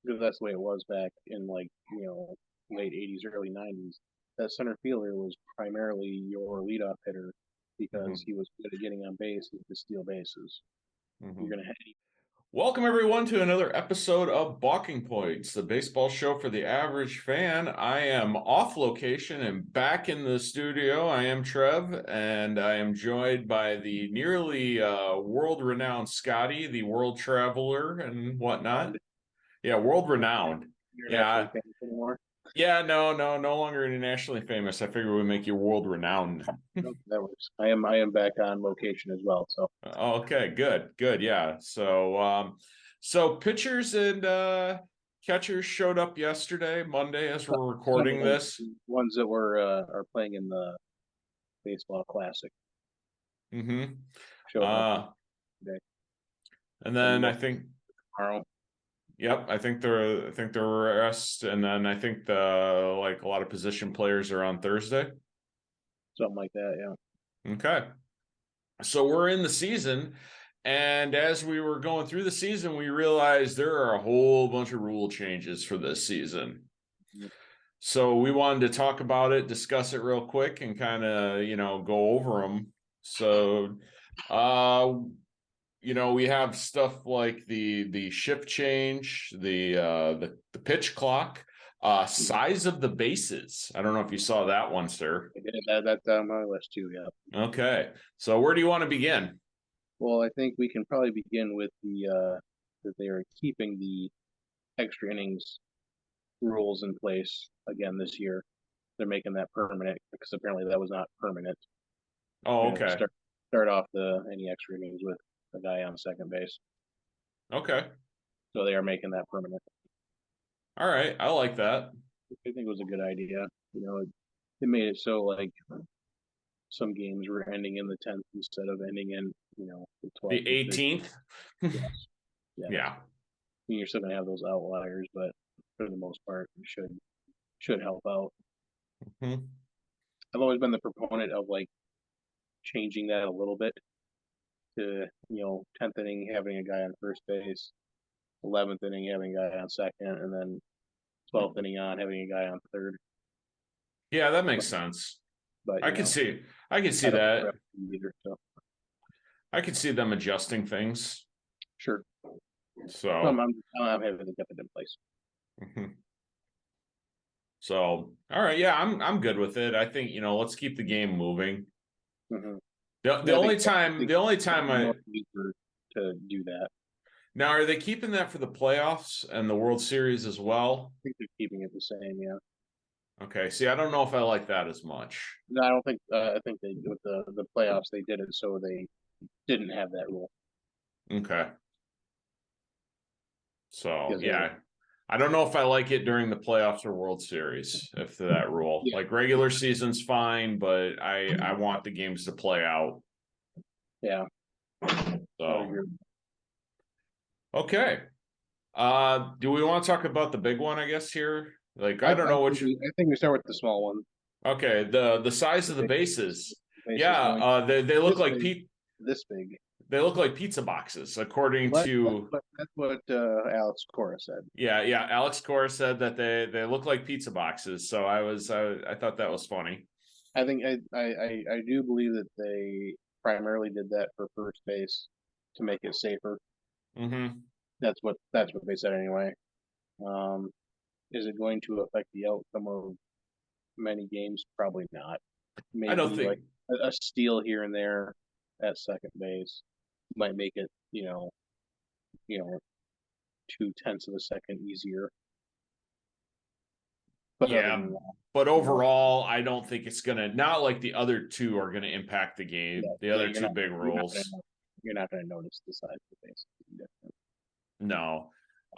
because that's the way it was back in late '80s, early '90s. That center fielder was primarily your leadoff hitter because hmm he was good at getting on base and could steal bases. You're hmm gonna have Welcome, everyone, to another episode of Balking Points, the baseball show for the average fan. I am off location and back in the studio. I am Trev, and I am joined by the nearly world-renowned Scotty, the world traveler and whatnot. found Yeah, world-renowned. internationally Yeah, famous anymore. yeah, no longer internationally famous. I figure we make you world-renowned. Nope, that works. I am back on location as well. So Okay, good. Yeah. So pitchers and catchers showed up yesterday, Monday, as we're some of recording them, this. ones that were are playing in the baseball classic, hmm showed up Uh, today. and Some then I go think, tomorrow. yep, I think there were rest, and then I think the like a lot of position players are on Thursday. Something like that. Yeah. Okay. So we're in the season, and as we were going through the season, we realized there are a whole bunch of rule changes for this season. So we wanted to talk about it, discuss it real quick, and kind of, go over them. So, uh, we have stuff like the shift change, the pitch clock, size of the bases. I don't know if you saw that one, sir. I did that's on my list too. Yeah. Okay, so where do you want to begin? Well, I think we can probably begin with that they are keeping the extra innings rules in place again this year. They're making that permanent because apparently that was not permanent. Oh, You know, okay, start off the any extra innings with a guy on second base. okay, So they are making that permanent. all right, I like that. I think it was a good idea. It made it so like some games were ending in the 10th instead of ending in the 12th The or 13th. 18th. Yes, yeah. Yeah. mean, you're still gonna have those outliers, but for the most part, it should help out. Mhm. I've always been the proponent of like changing that a little bit to 10th inning having a guy on first base, 11th inning having a guy on second, and then 12th inning on having a guy on third. Yeah, that makes But sense. but I could see I could see I don't that. either. So I could see them adjusting things. sure, So, I'm happy to get it in place. mhm. So, all right, yeah, I'm good with it. I think, let's keep the game moving. Mm-hmm. The Yeah, only I time think the only it's time probably more I easier to do that. now are they keeping that for the playoffs and the World Series as well? I think they're keeping it the same. Yeah. Okay, see, I don't know if I like that as much. No, I don't think. I think they with the playoffs they did it so they didn't have that rule Okay. So, because yeah. I don't know if I like it during the playoffs or World Series, if that rule. yeah Like regular season's fine, but I want the games to play out. yeah I would So, agree. okay. Do we want to talk about the big one, I guess, here? Like, I don't know which. I think we start with the small one. Okay, the size The of the base, bases. the base is Yeah, going they look this like big, this big. they look like pizza boxes, according Well, to that's what Alex Cora said. yeah. Alex Cora said that they look like pizza boxes. So I thought that was funny. I think I do believe that they primarily did that for first base to make it safer. hmm That's what they said anyway. Um, is it going to affect the outcome of many games? Probably not. I don't Maybe like think. a steal here and there at second base might make it, you know, 2/10 of a second easier. But other than Yeah, that, but you know, overall, I don't think it's gonna. Not like the other two are gonna impact the game. The yeah, other two big rules. you're not gonna notice the size of the base. No,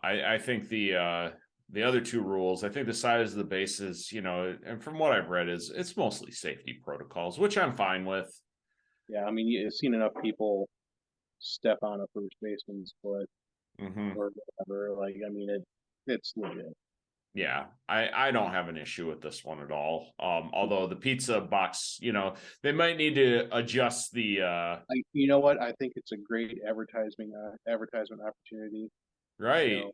I think the other two rules. I think the size of the bases, and from what I've read, is it's mostly safety protocols, which I'm fine with. Yeah, I mean, you've seen enough people step on a first baseman's foot hmm or whatever. Like, I mean, it's legit. Yeah, I don't have an issue with this one at all. Although the pizza box, they might need to adjust the You know what? I think it's a great advertisement opportunity. You right. know,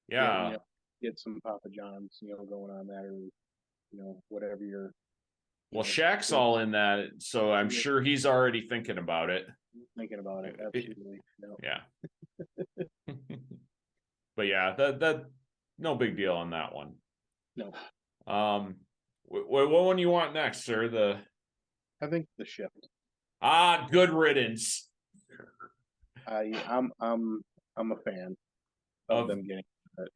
get Yeah. get some Papa John's, going on that, or whatever you're, Well, Shaq's all in that, so I'm sure he's already thinking about it. thinking about it. Absolutely. No. Yeah. But yeah, that no big deal on that one. No. What one you want next, sir? I think the shift. Good riddance. I'm a fan of them getting it.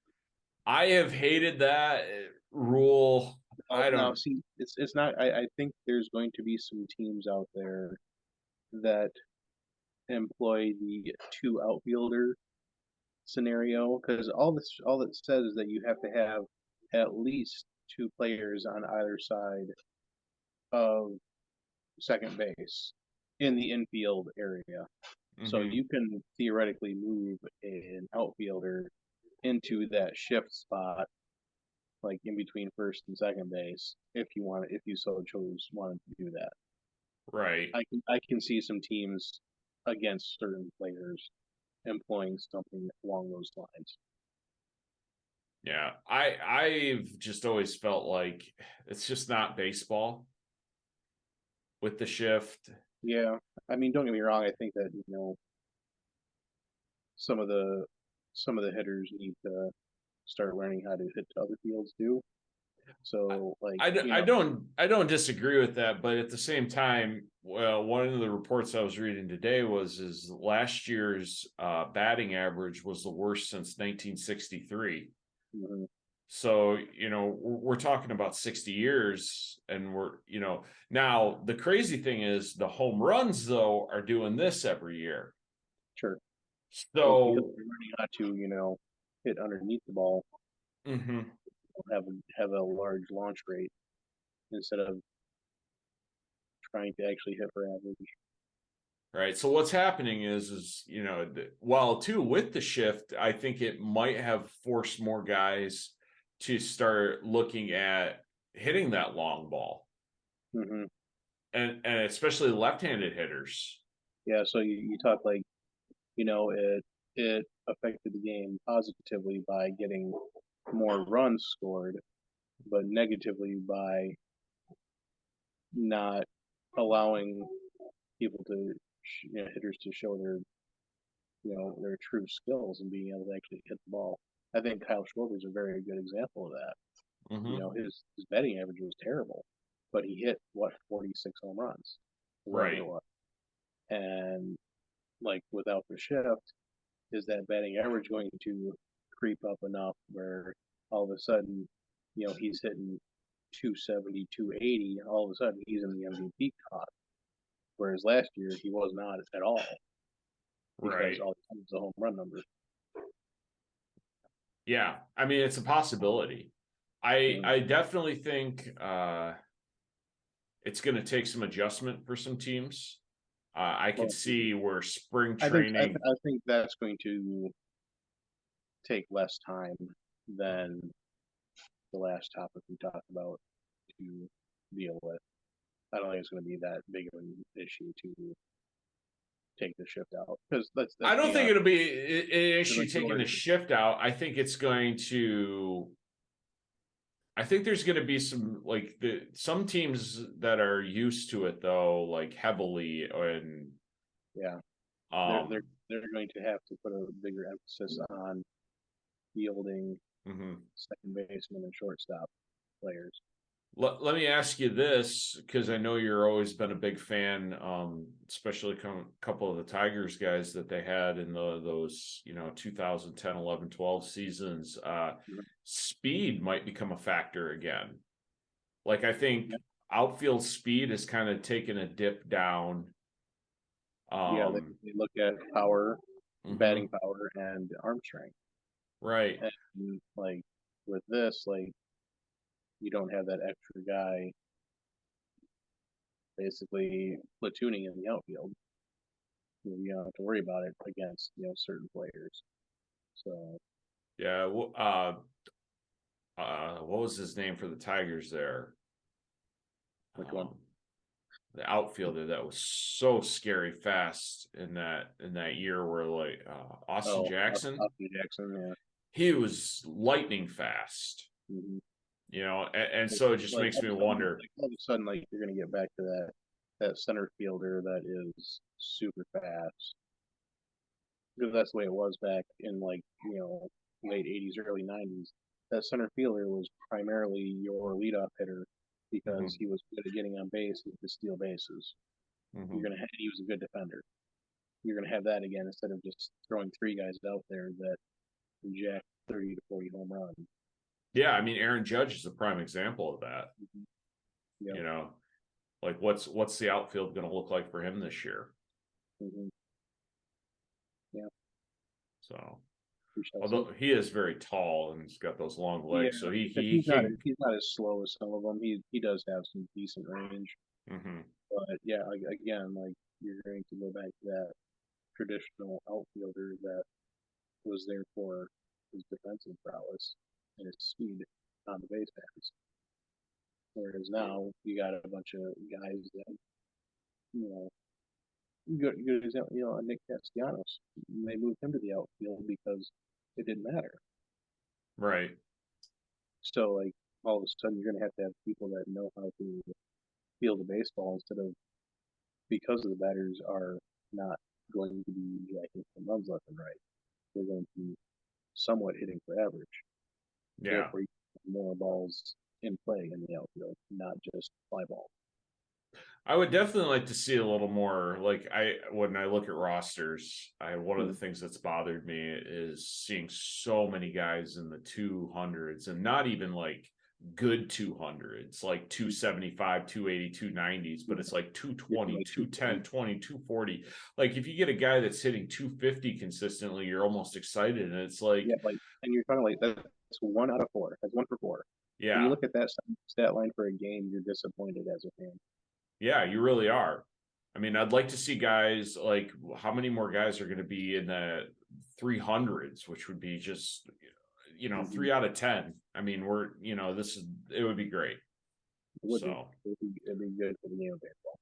I have hated that rule. I don't. Now, see, it's not. I think there's going to be some teams out there that employ the two outfielder scenario, because all that says is that you have to have at least two players on either side of second base in the infield area. So you can theoretically move an outfielder into that shift spot, like in between first and second base, if you so wanted to do that. Right. I can see some teams against certain players employing something along those lines. Yeah, I've just always felt like it's just not baseball with the shift. Yeah, I mean, don't get me wrong. I think that some of the hitters need to start learning how to hit to other fields too. So like I don't disagree with that, but at the same time, well, one of the reports I was reading today is last year's batting average was the worst since 1963. Mm-hmm. So, we're talking about 60 years, and now the crazy thing is the home runs though are doing this every year. Sure. So because they're learning how to hit underneath the ball, have a large launch rate instead of trying to actually hit for average. Right. So what's happening is while too with the shift, I think it might have forced more guys to start looking at hitting that long ball, Mm-hmm. and especially left-handed hitters. Yeah. So you talk like it affected the game positively by getting more runs scored, but negatively by not allowing people to hitters to show their true skills and being able to actually hit the ball. I think Kyle Schwarber is a very good example of that. His batting average was terrible, but he hit 46 home runs, whatever it Right. was. And like without the shift, is that batting average going to creep up enough where all of a sudden, he's hitting 270, 280, and all of a sudden he's in the MVP talk. Whereas last year he was not at all because Right. all the time was a home run number. Yeah. I mean, it's a possibility. I definitely think it's going to take some adjustment for some teams. I could see where spring training. I think that's going to take less time than the last topic we talked about to deal with. I don't think it's going to be that big of an issue to take the shift out because I don't think it'll be an issue taking the majority. shift out. I think it's going to. I think there's going to be some teams that are used to it though, like heavily, and yeah, they're going to have to put a bigger emphasis on fielding second baseman and shortstop players. Let me ask you this, because I know you're always been a big fan, especially a couple of the Tigers guys that they had in those 2010, 11, 12 seasons. Speed might become a factor again. Like, I think outfield speed has kind of taken a dip down. They look at power, batting power, and arm strength. Right. And like with this, like you don't have that extra guy basically platooning in the outfield. You don't have to worry about it against certain players. So yeah, what was his name for the Tigers there? which one? The outfielder that was so scary fast in that year where Austin Jackson. Austin Jackson, yeah. he was lightning fast, Mm-hmm. and so it just Like makes me wonder. all of a sudden, like you're gonna get back to that center fielder that is super fast, because that's the way it was back in like late '80s, early '90s. That center fielder was primarily your leadoff hitter because Mhm, he was good at getting on base. He could steal bases. mhm. He was a good defender. You're gonna have that again instead of just throwing three guys out there that can jack 30 to 40 home runs. Yeah, I mean, Aaron Judge is a prime example of that. Mm-hmm. Yep. You know, like what's the outfield going to look like for him this year? Mm-hmm. Yeah. So, We shall see. although he is very tall and he's got those long Yeah, legs, so he but he came. he's not as slow as some of them. He does have some decent range, Mhm. but yeah, again, like you're going to go back to that traditional outfielder that was there for his defensive prowess and his speed on the base paths. Whereas now you got a bunch of guys that you know good example, Nick Castellanos. They moved him to the outfield because it didn't matter. Right. So like all of a sudden you're gonna have to have people that know how to field the baseball instead of, because the batters are not going to be jacking some runs left and right. They're going to be somewhat hitting for average. Yeah. Therefore, you have more balls in play in the outfield, not just fly ball. I would definitely like to see a little more. Like when I look at rosters, one of the Mm-hmm. things that's bothered me is seeing so many guys in the 200s and not even like good 200s, like 275, 280, 290s, but it's like Yeah, 220, like 210, 240. 20, 240. Like if you get a guy that's hitting 250 consistently, you're almost excited. And it's like, Yeah, like, and you're kind of like, that's 1 out of 4. That's 1 for 4. When you yeah, look at that stat line for a game, you're disappointed as a fan. yeah, you really are. I mean, I'd like to see guys like how many more guys are going to be in the 300s, which would be just, Mm-hmm. 3 out of 10. I mean, it would be great. It would be. So, It'd be good for the game of baseball.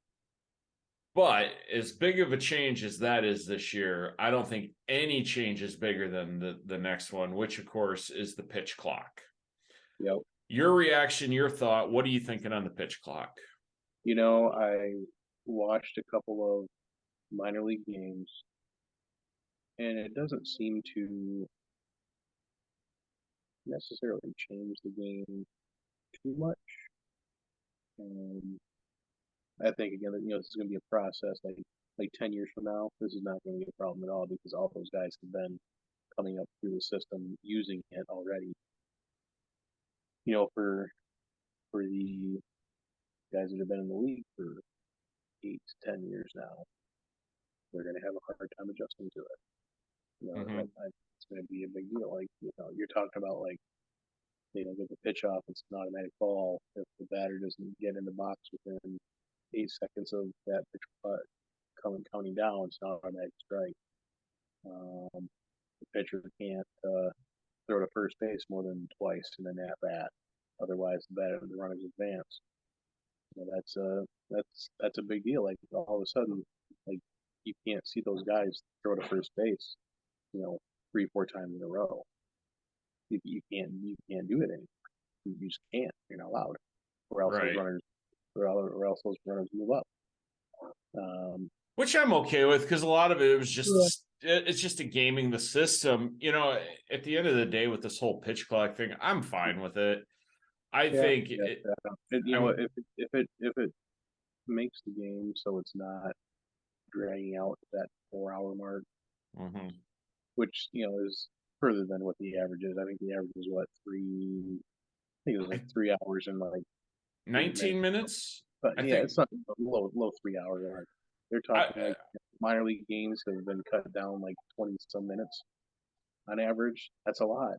but as big of a change as that is this year, I don't think any change is bigger than the next one, which of course is the pitch clock. Yep. Your reaction, your thought, what are you thinking on the pitch clock? I watched a couple of minor league games, and it doesn't seem to necessarily change the game too much. Um, I think again that this is going to be a process. Like 10 years from now, this is not going to be a problem at all because all those guys have been coming up through the system using it already. For the guys that have been in the league for 8 to 10 years now, they're going to have a hard time adjusting to it. Mm-hmm. It's going to be a big deal. Like you're talking about like get the pitch off, it's an automatic ball. If the batter doesn't get in the box within 8 seconds of that pitch counting down, it's an automatic strike. The pitcher can't throw to first base more than twice in an at bat. Otherwise, the runners advance. That's a big deal. Like all of a sudden, like you can't see those guys throw to first base, you know, 3, 4 times in a row. You can't do it anymore. You just can't. You're not allowed, or else those Right. runners, or else those runners move up. Um, Which I'm okay with because a lot of it was yeah, it's just a gaming the system. At the end of the day, with this whole pitch clock thing, I'm fine with it. I yeah, think yeah. I'm. If it makes the game so it's not dragging out that 4 hour mark, Mhm. which is further than what the average is. I think the average is what 3. I think it was like 3 hours and like 8 minutes. 19 minutes. But I yeah, think it's not low 3 hour mark. They're I talking like minor league games have been cut down like 20 some minutes on average. That's a lot.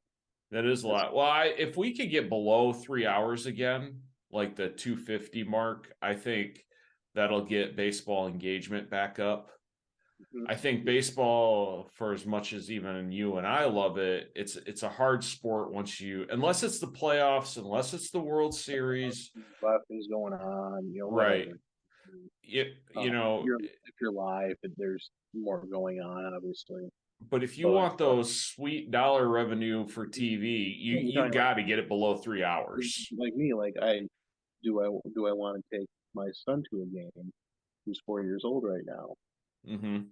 that is a That's lot. Well, if we could get below 3 hours again, like the 250 mark, I think that'll get baseball engagement back up. I think baseball, for as much as even you and I love it, it's a hard sport unless it's the playoffs, unless it's the World Series, a lot of things going on, right? whatever. It, you know, If you're live, there's more going on, obviously. But if you But want those sweet dollar revenue for TV, I'm you talking like got to get it below 3 hours. me, like do I want to take my son to a game who's 4 years old right now? Mm-hmm.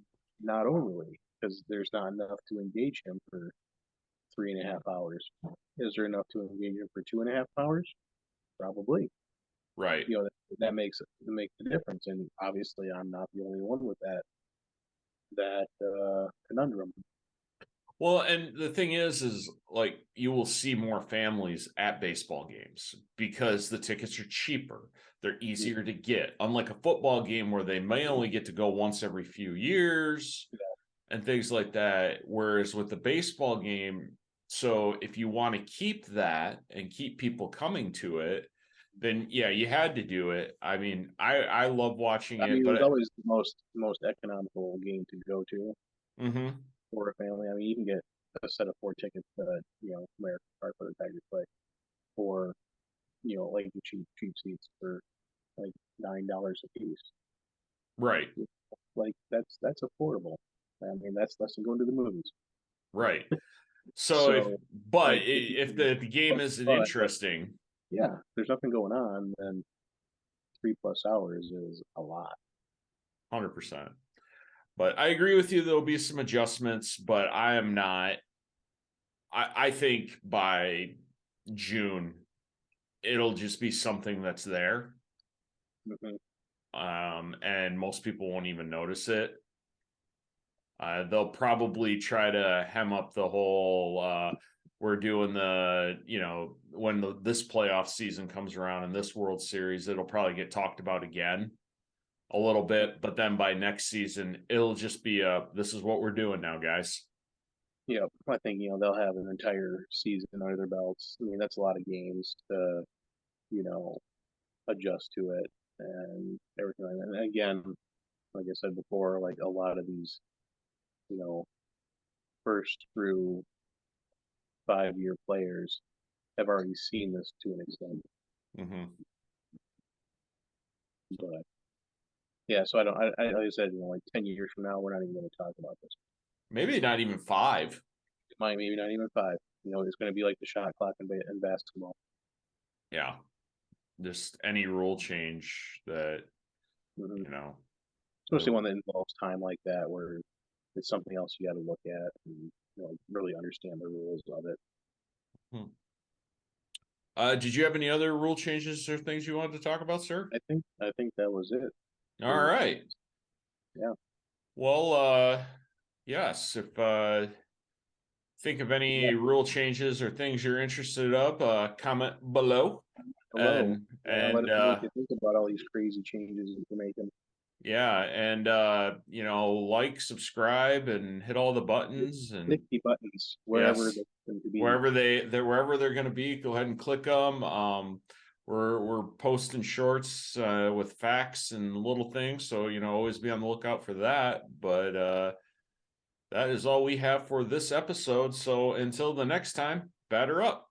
Not overly, because there's not enough to engage him for 3.5 hours. Is there enough to engage him for 2.5 hours? Probably. Right. That makes the difference, and obviously I'm not the only one with that conundrum. Well, and the thing is like you will see more families at baseball games because the tickets are cheaper. They're easier to get. Unlike a football game where they may only get to go once every few years and things like that. Whereas with the baseball game, so if you want to keep that and keep people coming to it, then yeah, you had to do it. I mean, I love watching I it, mean, it was but always the most economical game to go to mm-hmm, for a family. I mean, you can get a set of 4 tickets to American Park for the Tigers play for like the cheap seats for like $9 a piece. right, Like that's affordable. I mean, that's less than going to the movies. right. So if So but like if you if can, the game isn't but interesting, yeah, if there's nothing going on, then 3+ hours is a lot. 100%. But I agree with you, there'll be some adjustments, but I am not. I think by June it'll just be something that's there. Mm-hmm. And most people won't even notice it. They'll probably try to hem up the whole we're doing the, when this playoff season comes around and this World Series, it'll probably get talked about again a little bit, but then by next season, it'll just be this is what we're doing now, guys. Yeah, I think they'll have an entire season under their belts. I mean, that's a lot of games to you know adjust to it and everything like that. And again, like I said before, like a lot of these, you know, first through 5 year players have already seen this to an extent. Mm-hmm. But yeah, so I don't. Like I said, like 10 years from now, we're not even going to talk about this. Maybe not even 5. It might maybe not even 5. It's going to be like the shot clock in basketball. Yeah, just any rule change that Mm-hmm. you know. Especially one that involves time like that, where it's something else you got to look at and really understand the rules of it. Hmm. Did you have any other rule changes or things you wanted to talk about, sir? I think that was it. All For right. yeah. Well, yes, if think of Yeah. any rule changes or things you're interested of, comment below. Hello. And Yeah, let and us know what you think about all these crazy changes that you're making. yeah, and like, subscribe, and hit all the buttons, Click and the buttons wherever yes, they're going to be. wherever they're going to be, go ahead and click them. We're posting shorts with facts and little things, so always be on the lookout for that. But that is all we have for this episode. So until the next time, batter up.